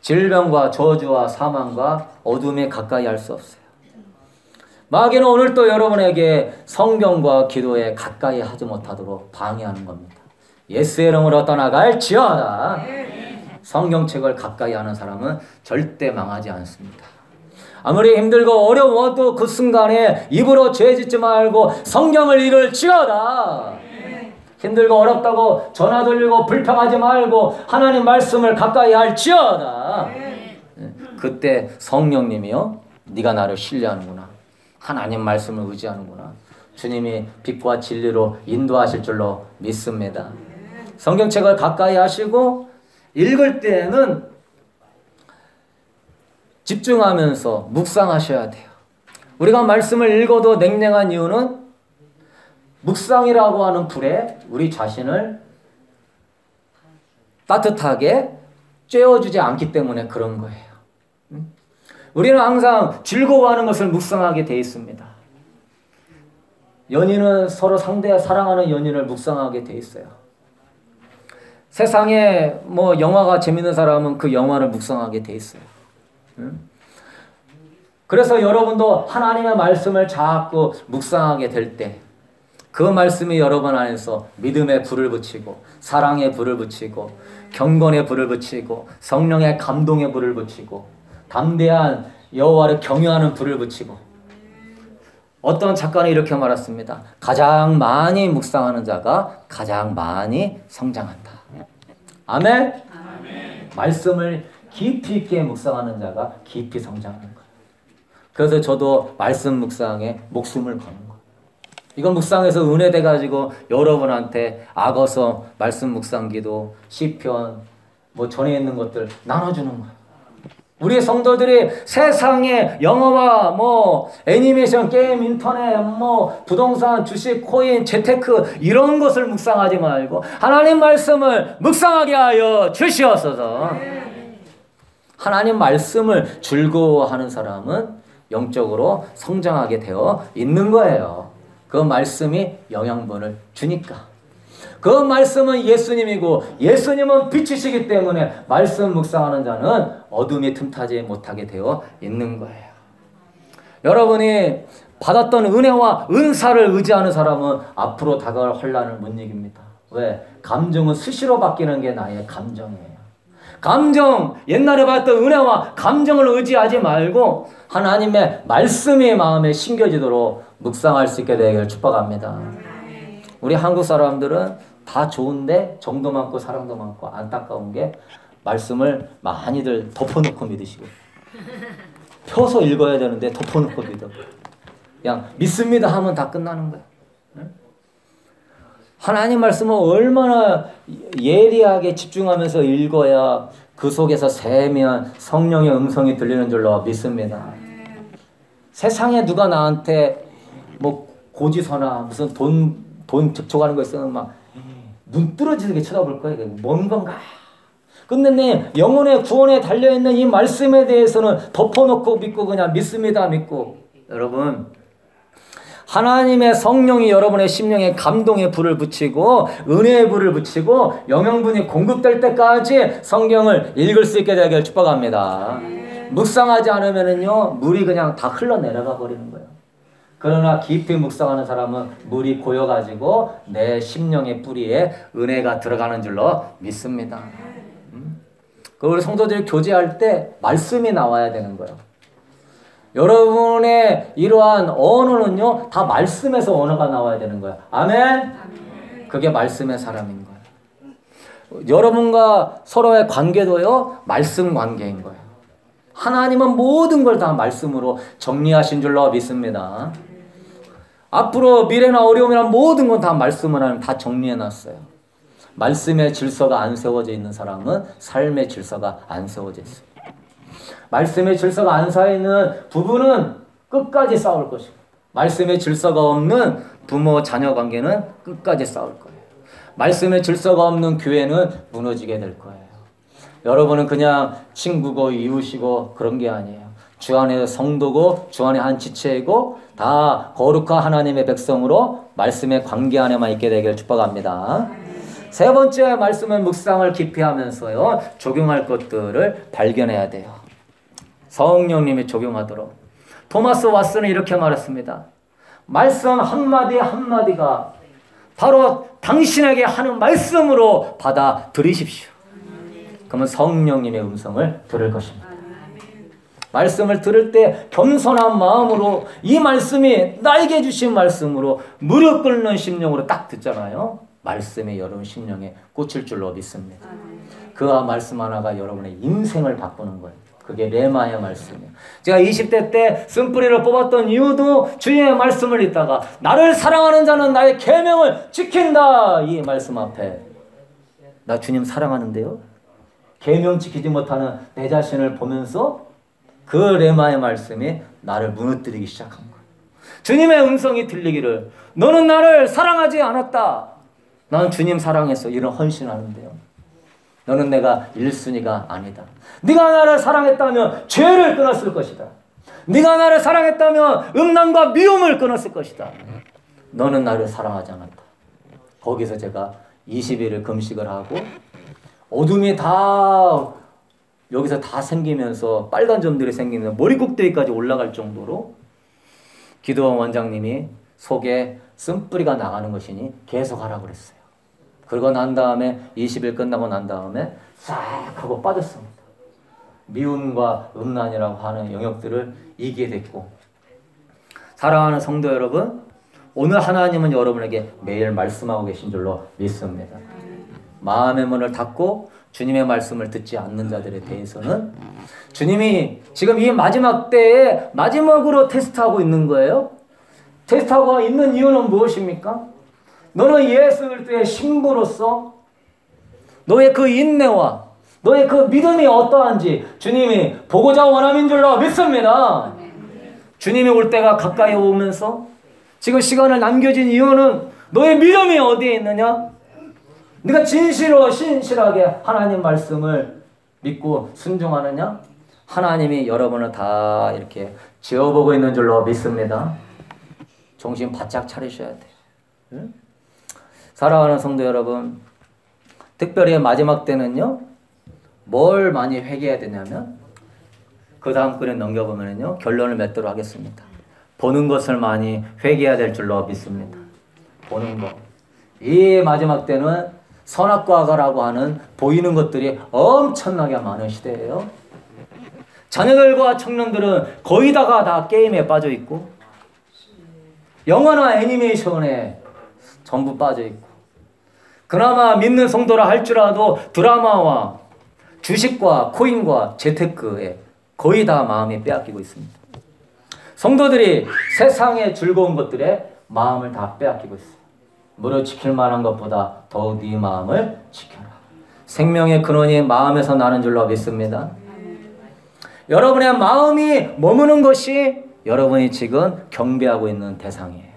질병과 저주와 사망과 어둠에 가까이 할 수 없어요. 마귀는 오늘 또 여러분에게 성경과 기도에 가까이 하지 못하도록 방해하는 겁니다. 예수의 이름으로 떠나갈지어다. 성경책을 가까이 하는 사람은 절대 망하지 않습니다. 아무리 힘들고 어려워도 그 순간에 입으로 죄 짓지 말고 성경을 읽을지어다. 힘들고 어렵다고 전화 돌리고 불평하지 말고 하나님 말씀을 가까이 할지어다. 그때 성령님이요, 네가 나를 신뢰하는구나, 하나님 말씀을 의지하는구나, 주님이 빛과 진리로 인도하실 줄로 믿습니다. 성경책을 가까이 하시고 읽을 때에는 집중하면서 묵상하셔야 돼요. 우리가 말씀을 읽어도 냉랭한 이유는 묵상이라고 하는 불에 우리 자신을 따뜻하게 쬐어주지 않기 때문에 그런 거예요. 우리는 항상 즐거워하는 것을 묵상하게 돼 있습니다. 연인은 서로 상대 사랑하는 연인을 묵상하게 돼 있어요. 세상에 뭐 영화가 재밌는 사람은 그 영화를 묵상하게 돼 있어요. 그래서 여러분도 하나님의 말씀을 자꾸 묵상하게 될 때 그 말씀이 여러분 안에서 믿음의 불을 붙이고 사랑의 불을 붙이고 경건의 불을 붙이고 성령의 감동의 불을 붙이고 담대한 여호와를 경외하는 불을 붙이고, 어떤 작가는 이렇게 말했습니다. 가장 많이 묵상하는 자가 가장 많이 성장한다. 아멘? 아멘. 말씀을 깊이 있게 묵상하는 자가 깊이 성장하는 거예요. 그래서 저도 말씀 묵상에 목숨을 거는 거예요. 이건 묵상해서 은혜 돼가지고 여러분한테 악어서 말씀 묵상기도 시편 뭐 전에 있는 것들 나눠주는 거예요. 우리 성도들이 세상에 영화와 뭐 애니메이션, 게임, 인터넷, 뭐 부동산, 주식, 코인, 재테크 이런 것을 묵상하지 말고 하나님 말씀을 묵상하게 하여 주시옵소서. 하나님 말씀을 즐거워하는 사람은 영적으로 성장하게 되어 있는 거예요. 그 말씀이 영양분을 주니까. 그 말씀은 예수님이고 예수님은 빛이시기 때문에 말씀 묵상하는 자는 어둠이 틈타지 못하게 되어 있는 거예요. 여러분이 받았던 은혜와 은사를 의지하는 사람은 앞으로 다가올 환난을 못 이깁니다. 왜? 감정은 수시로 바뀌는 게 나의 감정이에요. 감정, 옛날에 받았던 은혜와 감정을 의지하지 말고 하나님의 말씀이 마음에 심겨지도록 묵상할 수 있게 되기를 축복합니다. 우리 한국 사람들은 다 좋은데 정도 많고 사랑도 많고 안타까운 게 말씀을 많이들 덮어놓고 믿으시고 펴서 읽어야 되는데 덮어놓고 믿어. 그냥 믿습니다 하면 다 끝나는 거야. 하나님 말씀을 얼마나 예리하게 집중하면서 읽어야 그 속에서 세미한 성령의 음성이 들리는 줄로 믿습니다. 세상에 누가 나한테 뭐 고지서나 무슨 돈 접촉하는 거 있으면 막 눈 뚫어지게 쳐다볼 거야. 뭔 건가? 근데 내 영혼의 구원에 달려있는 이 말씀에 대해서는 덮어놓고 믿고 그냥 믿습니다 믿고. 여러분, 하나님의 성령이 여러분의 심령에 감동의 불을 붙이고 은혜의 불을 붙이고 영양분이 공급될 때까지 성경을 읽을 수 있게 되길 축복합니다. 묵상하지 않으면은요 물이 그냥 다 흘러내려가 버리는 거예요. 그러나 깊이 묵상하는 사람은 물이 고여가지고 내 심령의 뿌리에 은혜가 들어가는 줄로 믿습니다. 우리 성도들이 교제할 때 말씀이 나와야 되는 거예요. 여러분의 이러한 언어는요 다 말씀에서 언어가 나와야 되는 거예요. 아멘? 그게 말씀의 사람인 거예요. 여러분과 서로의 관계도요 말씀 관계인 거예요. 하나님은 모든 걸 다 말씀으로 정리하신 줄로 믿습니다. 앞으로 미래나 어려움이나 모든 건 다 말씀을 하면 다 정리해놨어요. 말씀의 질서가 안 세워져 있는 사람은 삶의 질서가 안 세워져 있어요. 말씀의 질서가 안 서 있는 부부는 끝까지 싸울 것이고 말씀의 질서가 없는 부모 자녀 관계는 끝까지 싸울 거예요. 말씀의 질서가 없는 교회는 무너지게 될 거예요. 여러분은 그냥 친구고 이웃이고 그런 게 아니에요. 주 안에 성도고 주 안에 한 지체이고 다 거룩한 하나님의 백성으로 말씀의 관계 안에만 있게 되길 축복합니다. 세 번째 말씀은 묵상을 깊이 하면서요. 적용할 것들을 발견해야 돼요. 성령님이 적용하도록. 토마스 왓슨은 이렇게 말했습니다. 말씀 한마디 한마디가 바로 당신에게 하는 말씀으로 받아들이십시오. 그러면 성령님의 음성을 들을 것입니다. 말씀을 들을 때 겸손한 마음으로 이 말씀이 나에게 주신 말씀으로 무릎 꿇는 심령으로 딱 듣잖아요. 말씀이 여러분 심령에 꽂힐 줄로 믿습니다. 그 말씀 하나가 여러분의 인생을 바꾸는 거예요. 그게 레마의 말씀이에요. 제가 20대 때 쓴뿌리를 뽑았던 이유도 주님의 말씀을 읽다가 나를 사랑하는 자는 나의 계명을 지킨다. 이 말씀 앞에 나 주님 사랑하는데요. 계명 지키지 못하는 내 자신을 보면서 그 레마의 말씀이 나를 무너뜨리기 시작한 거예요. 주님의 음성이 들리기를 너는 나를 사랑하지 않았다. 나는 주님 사랑했어. 이런 헌신하는데요. 너는 내가 1순위가 아니다. 네가 나를 사랑했다면 죄를 끊었을 것이다. 네가 나를 사랑했다면 음란과 미움을 끊었을 것이다. 너는 나를 사랑하지 않았다. 거기서 제가 20일을 금식을 하고 어둠이 다 여기서 다 생기면서 빨간 점들이 생기면서 머리 꼭대기까지 올라갈 정도로 기도원 원장님이 속에 쓴뿌리가 나가는 것이니 계속 하라고 그랬어요. 그러고 난 다음에 20일 끝나고 난 다음에 싹 하고 빠졌습니다. 미움과 음란이라고 하는 영역들을 이기게 됐고 사랑하는 성도 여러분, 오늘 하나님은 여러분에게 매일 말씀하고 계신 줄로 믿습니다. 마음의 문을 닫고 주님의 말씀을 듣지 않는 자들에 대해서는 주님이 지금 이 마지막 때에 마지막으로 테스트하고 있는 거예요. 테스트하고 있는 이유는 무엇입니까? 너는 예수 그리스도의 신부로서 너의 그 인내와 너의 그 믿음이 어떠한지 주님이 보고자 원함인 줄로 믿습니다. 주님이 올 때가 가까이 오면서 지금 시간을 남겨진 이유는 너의 믿음이 어디에 있느냐? 네가 진실로 신실하게 하나님 말씀을 믿고 순종하느냐? 하나님이 여러분을 다 이렇게 지어보고 있는 줄로 믿습니다. 정신 바짝 차리셔야 돼요. 응? 사랑하는 성도 여러분, 특별히 마지막 때는요, 뭘 많이 회개해야 되냐면 그 다음 글에 넘겨보면요 결론을 맺도록 하겠습니다. 보는 것을 많이 회개해야 될 줄로 믿습니다. 보는 것. 이 마지막 때는 선악과 악이라고 하는 보이는 것들이 엄청나게 많은 시대예요. 자녀들과 청년들은 거의 다가 다 게임에 빠져 있고 영화나 애니메이션에 전부 빠져 있고 그나마 믿는 성도라 할지라도 드라마와 주식과 코인과 재테크에 거의 다 마음이 빼앗기고 있습니다. 성도들이 세상의 즐거운 것들에 마음을 다 빼앗기고 있어요. 무릇 지킬 만한 것보다 더욱 네 마음을 지켜라. 생명의 근원이 마음에서 나는 줄로 믿습니다. 여러분의 마음이 머무는 것이 여러분이 지금 경배하고 있는 대상이에요.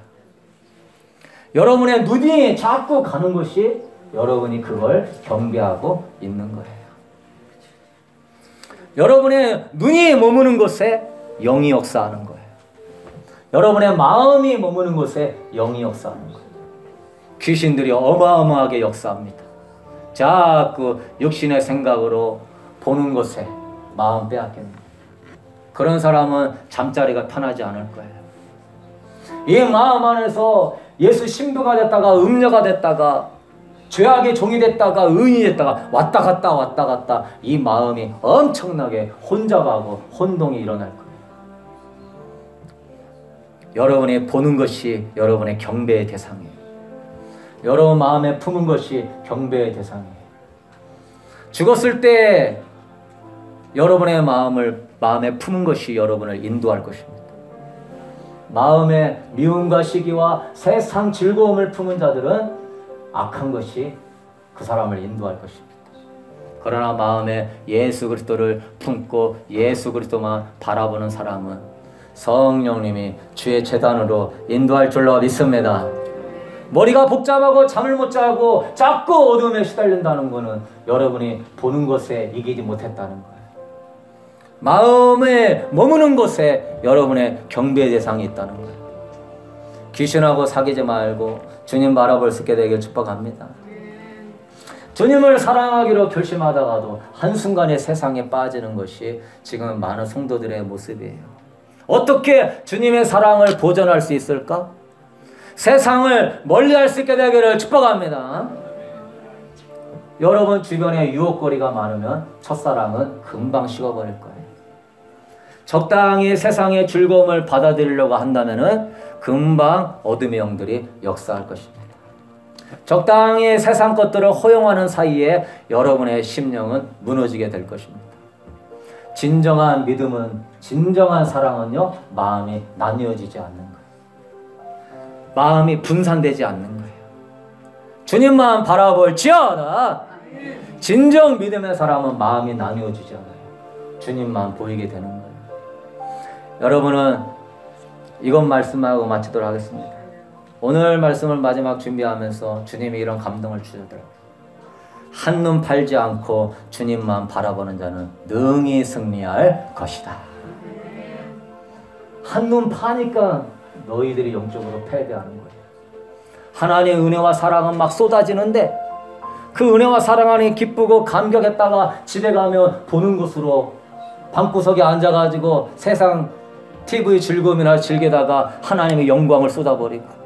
여러분의 눈이 자꾸 가는 것이 여러분이 그걸 경배하고 있는 거예요. 여러분의 눈이 머무는 곳에 영이 역사하는 거예요. 여러분의 마음이 머무는 곳에 영이 역사하는 거예요. 귀신들이 어마어마하게 역사합니다. 자꾸 육신의 생각으로 보는 것에 마음 빼앗깁니다. 그런 사람은 잠자리가 편하지 않을 거예요. 이 마음 안에서 예수 신부가 됐다가 음녀가 됐다가 죄악의 종이 됐다가 의인이 됐다가 왔다 갔다 이 마음이 엄청나게 혼잡하고 혼동이 일어날 거예요. 여러분이 보는 것이 여러분의 경배의 대상이에요. 여러분 마음에 품은 것이 경배의 대상이에요. 죽었을 때 여러분의 마음에 품은 것이 여러분을 인도할 것입니다. 마음에 미움과 시기와 세상 즐거움을 품은 자들은 악한 것이 그 사람을 인도할 것입니다. 그러나 마음에 예수 그리스도를 품고 예수 그리스도만 바라보는 사람은 성령님이 주의 재단으로 인도할 줄로 믿습니다. 머리가 복잡하고 잠을 못 자고 자꾸 어둠에 시달린다는 것은 여러분이 보는 것에 이기지 못했다는 거예요. 마음에 머무는 곳에 여러분의 경배 대상이 있다는 거예요. 귀신하고 사귀지 말고 주님 바라볼 수 있게 되길 축복합니다. 주님을 사랑하기로 결심하다가도 한순간에 세상에 빠지는 것이 지금 많은 성도들의 모습이에요. 어떻게 주님의 사랑을 보존할 수 있을까? 세상을 멀리할 수 있게 되기를 축복합니다. 여러분 주변에 유혹거리가 많으면 첫사랑은 금방 식어버릴 거예요. 적당히 세상의 즐거움을 받아들이려고 한다면 금방 어둠의 영들이 역사할 것입니다. 적당히 세상 것들을 허용하는 사이에 여러분의 심령은 무너지게 될 것입니다. 진정한 믿음은, 진정한 사랑은요, 마음이 나뉘어지지 않는 거예요. 마음이 분산되지 않는 거예요. 주님만 바라볼지어다. 진정 믿음의 사람은 마음이 나뉘어지지 않아요. 주님만 보이게 되는 거예요. 여러분은 이것 말씀하고 마치도록 하겠습니다. 오늘 말씀을 마지막 준비하면서 주님이 이런 감동을 주시더라고요. 한눈 팔지 않고 주님만 바라보는 자는 능히 승리할 것이다. 한눈 파니까 너희들이 영적으로 패배하는 거예요. 하나님의 은혜와 사랑은 막 쏟아지는데 그 은혜와 사랑 안에 기쁘고 감격했다가 집에 가면 보는 곳으로 방구석에 앉아가지고 세상 TV 즐거움이나 즐기다가 하나님의 영광을 쏟아버리고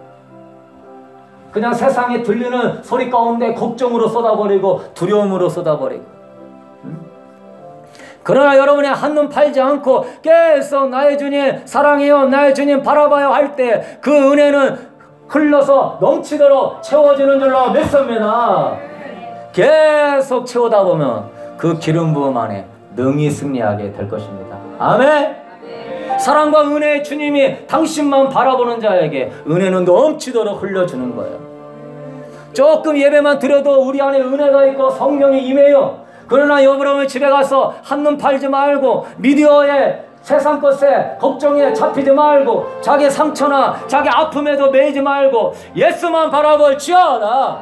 그냥 세상에 들리는 소리 가운데 걱정으로 쏟아버리고 두려움으로 쏟아버리고 그러나 여러분이 한눈 팔지 않고 계속 나의 주님 사랑해요, 나의 주님 바라봐요 할 때 그 은혜는 흘러서 넘치도록 채워지는 줄로 믿습니다. 계속 채우다 보면 그 기름 부음 안에 능히 승리하게 될 것입니다. 아멘. 사랑과 은혜의 주님이 당신만 바라보는 자에게 은혜는 넘치도록 흘려주는 거예요. 조금 예배만 드려도 우리 안에 은혜가 있고 성령이 임해요. 그러나 여러분 집에 가서 한눈 팔지 말고 미디어에 세상 것에 걱정에 잡히지 말고 자기 상처나 자기 아픔에도 매이지 말고 예수만 바라볼지어다.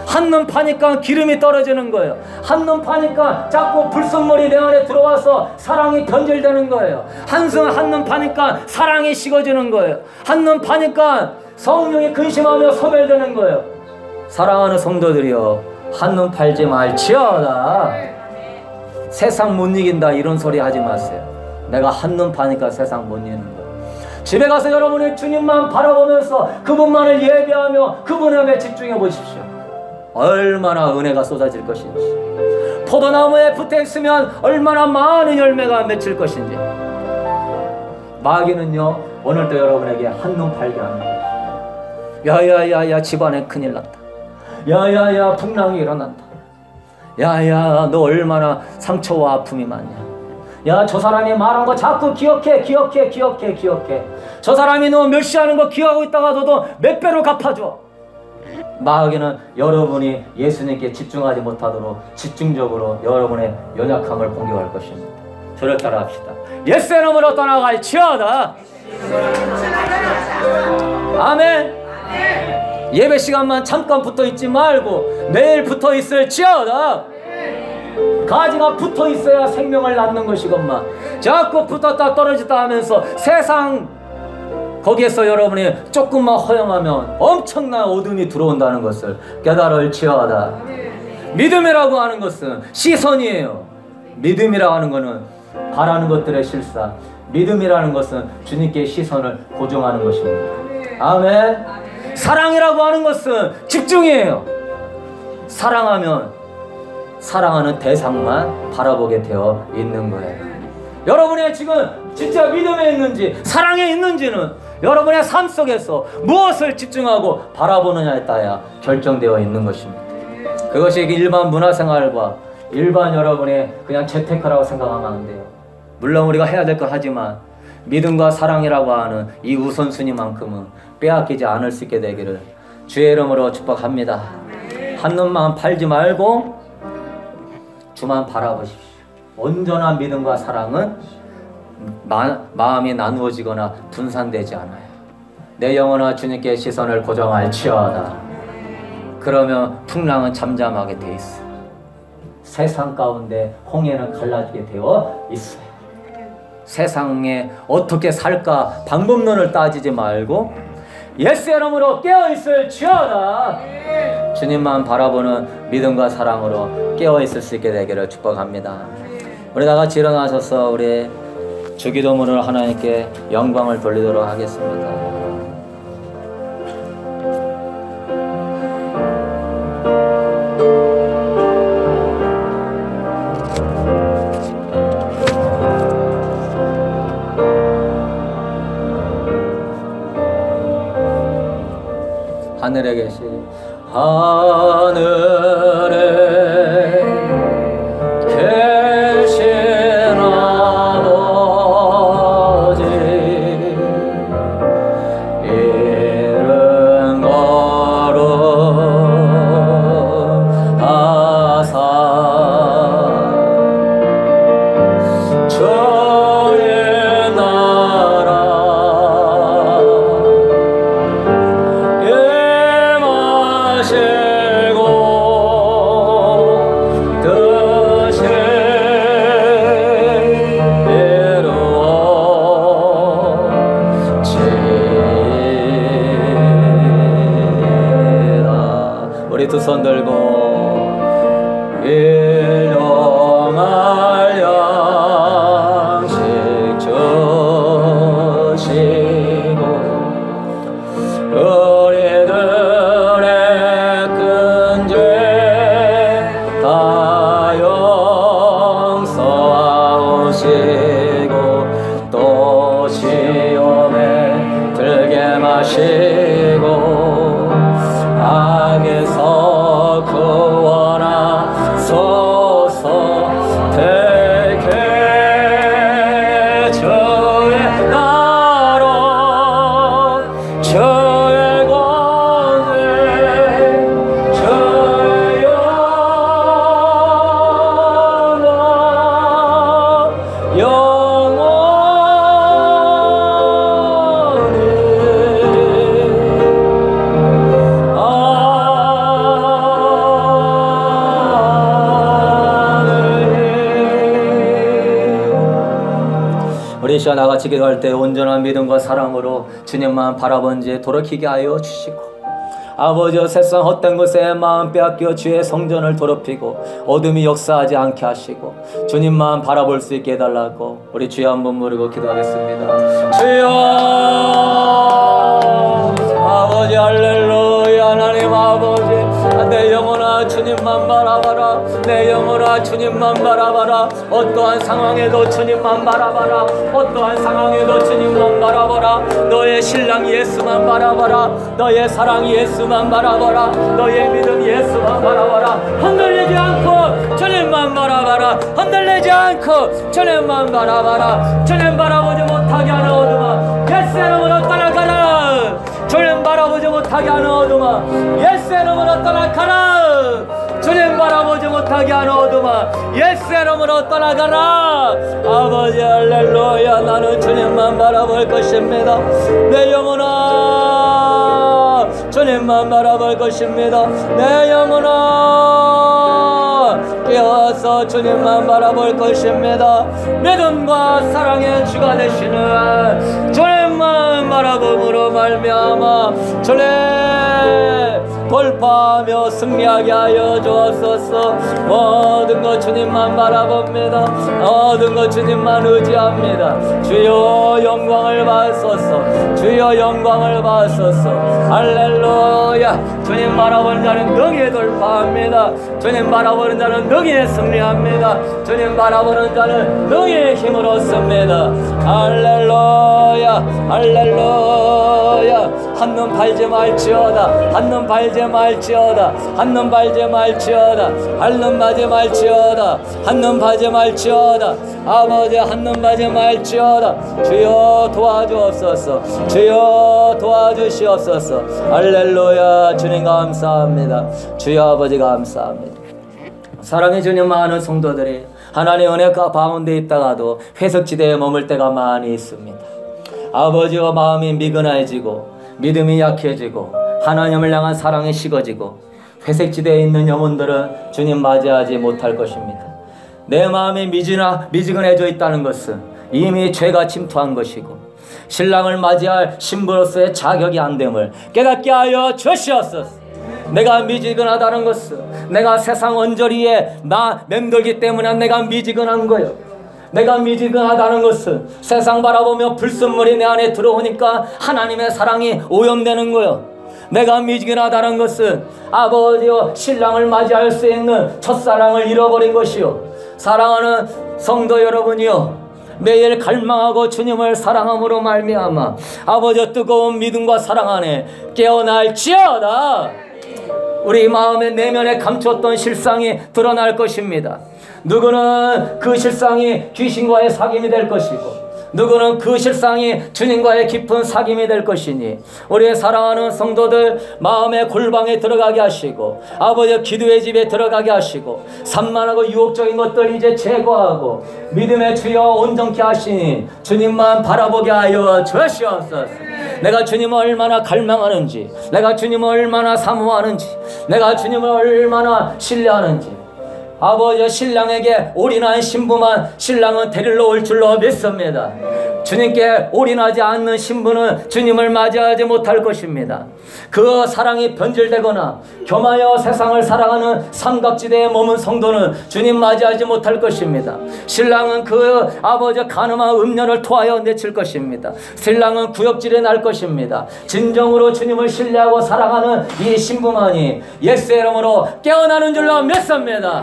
한눈 파니까 기름이 떨어지는 거예요. 한눈 파니까 자꾸 불순물이 내 안에 들어와서 사랑이 변질되는 거예요. 한눈 파니까 사랑이 식어지는 거예요. 한눈 파니까 성령이 근심하며 소멸되는 거예요. 사랑하는 성도들이여, 한눈 팔지 말지어다. 세상 못 이긴다 이런 소리 하지 마세요. 내가 한눈 파니까 세상 못 이기는 거예요. 집에 가서 여러분의 주님만 바라보면서 그분만을 예배하며 그분에게 집중해 보십시오. 얼마나 은혜가 쏟아질 것인지, 포도나무에 붙어있으면 얼마나 많은 열매가 맺힐 것인지. 마귀는요 오늘도 여러분에게 한눈 팔게 하는 거예요. 야야야야 집안에 큰일 났다. 야야야 풍랑이 일어난다. 야야 너 얼마나 상처와 아픔이 많냐. 야 저 사람이 말한 거 자꾸 기억해. 저 사람이 너 멸시하는 거 기억하고 있다가 너도 몇 배로 갚아줘. 마귀는 여러분이 예수님께 집중하지 못하도록 집중적으로 여러분의 연약함을 공격할 것입니다. 저를 따라합시다. 예수의 이름으로 떠나갈지어다. 아멘. 예배 시간만 잠깐 붙어있지 말고 매일 붙어있을지어다. 가지가 붙어있어야 생명을 낳는 것이건만 자꾸 붙었다 떨어졌다 하면서 세상 거기에서 여러분이 조금만 허용하면 엄청난 어둠이 들어온다는 것을 깨달을지어다. 믿음이라고 하는 것은 시선이에요. 믿음이라고 하는 것은 바라는 것들의 실사, 믿음이라는 것은 주님께 시선을 고정하는 것입니다. 아멘. 사랑이라고 하는 것은 집중이에요. 사랑하면 사랑하는 대상만 바라보게 되어 있는 거예요. 여러분의 지금 진짜 믿음에 있는지 사랑에 있는지는 여러분의 삶 속에서 무엇을 집중하고 바라보느냐에 따라 결정되어 있는 것입니다. 그것이 일반 문화생활과 일반 여러분의 그냥 재테크라고 생각하면 안 돼요. 물론 우리가 해야 될 거 하지만 믿음과 사랑이라고 하는 이 우선순위만큼은 빼앗기지 않을 수 있게 되기를 주의 이름으로 축복합니다. 한눈만 팔지 말고 주만 바라보십시오. 온전한 믿음과 사랑은 마음이 나누어지거나 분산되지 않아요. 내 영혼아 주님께 시선을 고정할지어다. 그러면 풍랑은 잠잠하게 돼 있어요. 세상 가운데 홍해는 갈라지게 되어 있어요. 세상에 어떻게 살까 방법론을 따지지 말고 예수의 이름으로 깨어있을지어다. 주님만 바라보는 믿음과 사랑으로 깨어있을 수 있게 되기를 축복합니다. 우리 다같이 일어나셔서 우리 주기도문을 하나님께 영광을 돌리도록 하겠습니다. 하늘에 계신 하늘에 계신 아버지 이름 거룩하사 주의 나라 두 손 들고 일용할 양식 주시고 우리들의 큰 죄 다 용서하시고 또 시험에 들게 마시고 악에서 구원하소서. 되게 주의 나라 주의 권세 주의 영원 우리 시간 나같이 기도할 때 온전한 믿음과 사랑으로 주님만 바라본 지 돌이키게 하여 주시고 아버지여 세상 헛된 것에 마음 빼앗겨 주의 성전을 더럽히고 어둠이 역사하지 않게 하시고 주님만 바라볼 수 있게 해달라고 우리 주여 한번 부르고 기도하겠습니다. 주여 아버지 할렐루야. 하나님 아버지 내 영혼아 주님만 바라봐라. 내 영혼아 주님만 바라봐라. 어떠한 상황에도 주님만 바라봐라. 어떠한 상황에도 주님만 바라봐라. 너의 신랑 예수만 바라봐라. 너의 사랑 예수만 바라봐라. 너의 믿음 예수만 바라봐라. 흔들리지 않고 주님만 바라봐라. 흔들리지 않고 주님만 바라봐라. 주님 바라보지 못하게 하는 어둠아 예수의 이름으로 떠나가라. 주님 바라보지 못하게 하는 어둠아 예수의 이름으로 떠나가라. 주님 바라보지 못하게 하는 어둠아 예수의 이름으로 떠나가라. 아버지 할렐루야. 나는 주님만 바라볼 것입니다. 내 영혼아 주님만 바라볼 것입니다. 내 영혼아 깨어서 주님만 바라볼 것입니다. 믿음과 사랑의 주가 되시는 주님만 바라봄으로 말미암아 주님 돌파하며 승리하게 하여 주옵소서. 모든 것 주님만 바라봅니다. 모든 것 주님만 의지합니다. 주여 영광을 받소서. 주여 영광을 받소서. 할렐루야. 주님 바라보는 자는 능히 돌파합니다. 주님 바라보는 자는 능히 승리합니다. 주님 바라보는 자는 능히 힘을 얻습니다. 할렐루야. 할렐루야. 한눈 팔지 말지어다. 한눈 팔지 발제 말지어다. 한눈 발제 말지어다. 한눈 발제 말지어다. 한눈 발제 말지어다. 아버지 한눈 발제 말지어다. 주여 도와주옵소서. 주여 도와주시옵소서. 할렐루야. 주님 감사합니다. 주여 아버지 감사합니다. 사랑의 주님, 많은 성도들이 하나님의 은혜 가운데 있다가도 회석지대에 머물 때가 많이 있습니다. 아버지와 마음이 미근해지고 믿음이 약해지고 하나님을 향한 사랑이 식어지고 회색지대에 있는 영혼들은 주님 맞이하지 못할 것입니다. 내 마음이 미지근해져 있다는 것은 이미 죄가 침투한 것이고 신랑을 맞이할 신부로서의 자격이 안 됨을 깨닫게 하여 주시옵소서. 내가 미지근하다는 것은 내가 세상 언저리에 맴돌기 때문에 내가 미지근한 거예요. 내가 미지근하다는 것은 세상 바라보며 불순물이 내 안에 들어오니까 하나님의 사랑이 오염되는 거예요. 내가 미지근하다는 것은 아버지와 신랑을 맞이할 수 있는 첫사랑을 잃어버린 것이요. 사랑하는 성도 여러분이요, 매일 갈망하고 주님을 사랑함으로 말미암아 아버지 뜨거운 믿음과 사랑 안에 깨어날지어다. 우리 마음의 내면에 감췄던 실상이 드러날 것입니다. 누구는 그 실상이 귀신과의 사귐이 될 것이고 누구는 그 실상이 주님과의 깊은 사귐이 될 것이니 우리의 사랑하는 성도들 마음의 골방에 들어가게 하시고 아버지 기도의 집에 들어가게 하시고 산만하고 유혹적인 것들 이제 제거하고 믿음의 주여 온전케 하시니 주님만 바라보게 하여 주시옵소서. 내가 주님을 얼마나 갈망하는지, 내가 주님을 얼마나 사모하는지, 내가 주님을 얼마나 신뢰하는지, 아버지 신랑에게 올인한 신부만 신랑은 데리러 올 줄로 믿습니다. 주님께 올인하지 않는 신부는 주님을 맞이하지 못할 것입니다. 그 사랑이 변질되거나 겸하여 세상을 사랑하는 삼각지대에 머문 성도는 주님 맞이하지 못할 것입니다. 신랑은 그 아버지 가늠한 음녀를 토하여 내칠 것입니다. 신랑은 구역질에 날 것입니다. 진정으로 주님을 신뢰하고 사랑하는 이 신부만이 예수의 이름으로 깨어나는 줄로 믿습니다.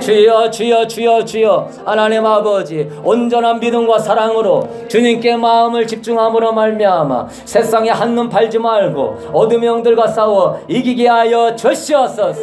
주여 주여 주여 주여. 하나님 아버지 온전한 믿음과 사랑으로 주님께 마음을 집중함으로 말미암아 세상에 한눈 팔지 말고 어둠의 영들과 싸워 이기게 하여 주시옵소서.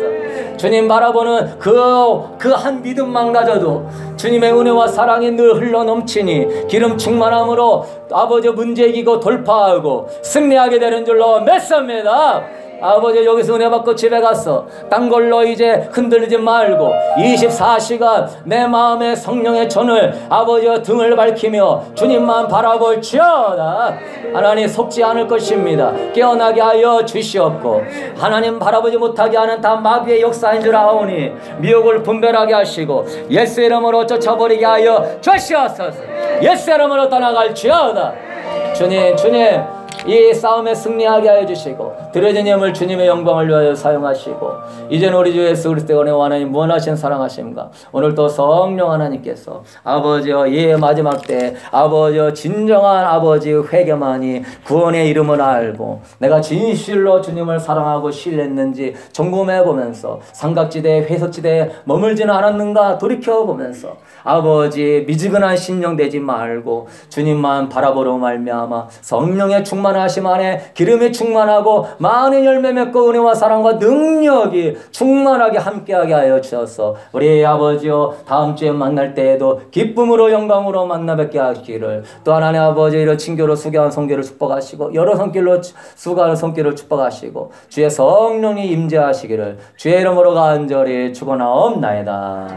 주님 바라보는 그 한 믿음만 가져도 주님의 은혜와 사랑이 늘 흘러넘치니 기름 충만함으로 아버지 문제 이기고 돌파하고 승리하게 되는 줄로 믿습니다. 아버지 여기서 은혜 받고 집에 가서 딴 걸로 이제 흔들리지 말고 24시간 내 마음의 성령의 전을 아버지의 등을 밝히며 주님만 바라볼지어다. 하나님 속지 않을 것입니다. 깨어나게 하여 주시옵고 하나님 바라보지 못하게 하는 다 마귀의 역사인 줄 아오니 미혹을 분별하게 하시고 예수 이름으로 쫓아버리게 하여 주시옵소서. 예수 이름으로 떠나갈지어다. 주님 이 싸움에 승리하게 하여 주시고 드려진 예물 주님의 영광을 위하여 사용하시고 이제는 우리 주 예수 그리스도의 은혜와 하나님 무한하신 사랑하심과 오늘도 성령 하나님께서 아버지여 이 마지막 때 아버지여 진정한 아버지 회개만이 구원의 이름을 알고 내가 진실로 주님을 사랑하고 신뢰했는지 점검해보면서 삼각지대에 회석지대에 머물지는 않았는가 돌이켜보면서 아버지 미지근한 심령 되지 말고 주님만 바라보러 말미암아 성령의 충만하심 안에 기름이 충만하고 많은 열매 맺고 은혜와 사랑과 능력이 충만하게 함께하게 하여 주셔서 우리 아버지여 다음 주에 만날 때에도 기쁨으로 영광으로 만나 뵙게 하시기를 또 하나님 아버지 이런 친교로 수고한 성교를 축복하시고 여러 손길로 수고하는 손길을 축복하시고 주의 성령이 임재하시기를 주의 이름으로 간절히 축원하옵나이다.